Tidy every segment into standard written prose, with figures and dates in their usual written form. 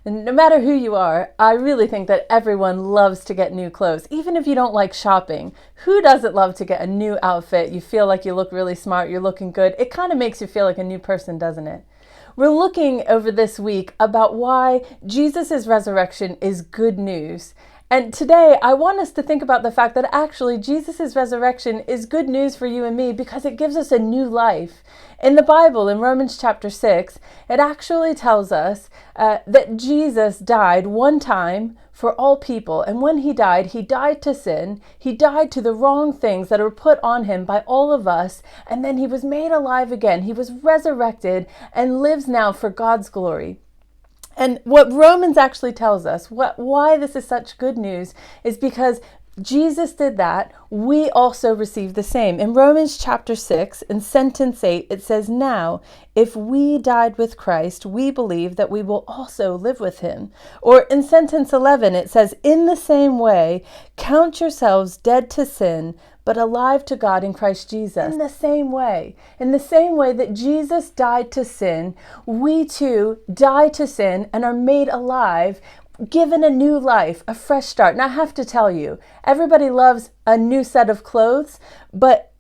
And no matter who you are, I really think that everyone loves to get new clothes, even if you don't like shopping. Who doesn't love to get a new outfit? You feel like you look really smart, you're looking good. It kind of makes you feel like a new person, doesn't it? We're looking over this week about why Jesus' resurrection is good news. And today I want us to think about the fact that actually Jesus' resurrection is good news for you and me because it gives us a new life. In the Bible, in Romans chapter 6, it actually tells us that Jesus died one time for all people. And when he died to sin. He died to the wrong things that are put on him by all of us. And then he was made alive again. He was resurrected and lives now for God's glory. And what Romans actually tells us, why this is such good news, is because Jesus did that, we also receive the same. In Romans chapter 6, in sentence 8, it says, "Now, if we died with Christ, we believe that we will also live with him." Or in sentence 11, it says, "In the same way, count yourselves dead to sin, but alive to God in Christ Jesus." In the same way that Jesus died to sin, we too die to sin and are made alive, given a new life, a fresh start. Now I have to tell you, everybody loves a new set of clothes, but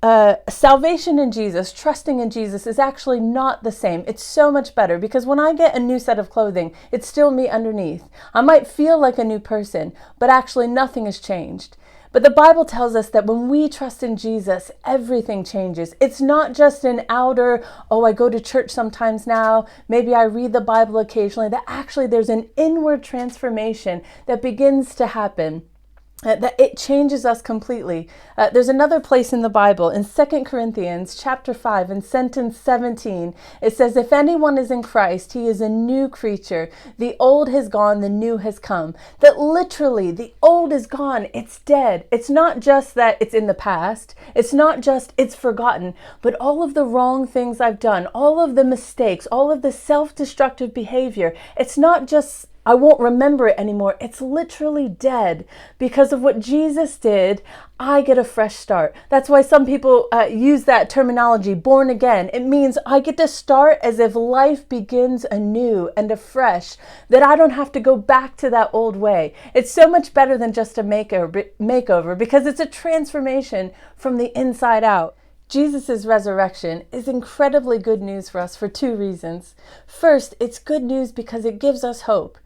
salvation in Jesus, trusting in Jesus is actually not the same. It's so much better because when I get a new set of clothing, it's still me underneath. I might feel like a new person, but actually nothing has changed. But the Bible tells us that when we trust in Jesus, everything changes. It's not just an outer, I go to church sometimes now, maybe I read the Bible occasionally, that actually there's an inward transformation that begins to happen. That it changes us completely. There's another place in the Bible, in 2 Corinthians chapter 5, in sentence 17, it says, "If anyone is in Christ, he is a new creature. The old has gone, the new has come." That literally, the old is gone, it's dead. It's not just that it's in the past. It's not just it's forgotten, but all of the wrong things I've done, all of the mistakes, all of the self-destructive behavior, it's not just I won't remember it anymore. It's literally dead. Because of what Jesus did, I get a fresh start. That's why some people use that terminology, born again. It means I get to start as if life begins anew and afresh, that I don't have to go back to that old way. It's so much better than just a makeover because it's a transformation from the inside out. Jesus' resurrection is incredibly good news for us for two reasons. First, it's good news because it gives us hope.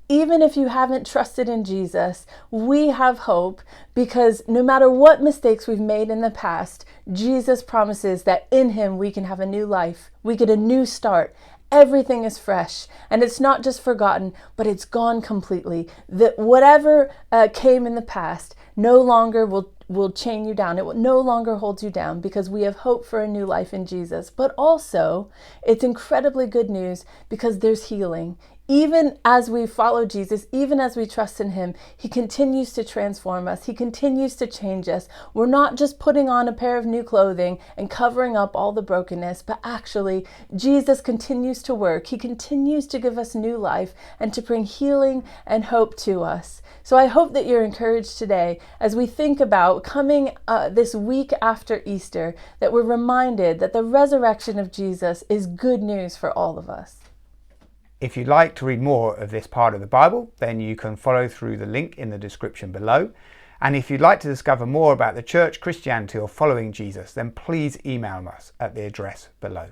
Even if you haven't trusted in Jesus, we have hope because no matter what mistakes we've made in the past, Jesus promises that in him we can have a new life. We get a new start. Everything is fresh, and it's not just forgotten, but it's gone completely. That whatever came in the past no longer will chain you down. It will no longer hold you down because we have hope for a new life in Jesus. But also, it's incredibly good news because there's healing. Even as we follow Jesus, even as we trust in him, he continues to transform us. He continues to change us. We're not just putting on a pair of new clothing and covering up all the brokenness, but actually Jesus continues to work. He continues to give us new life and to bring healing and hope to us. So I hope that you're encouraged today as we think about coming this week after Easter, that we're reminded that the resurrection of Jesus is good news for all of us. If you'd like to read more of this part of the Bible, then you can follow through the link in the description below. And if you'd like to discover more about the church, Christianity, or following Jesus, then please email us at the address below.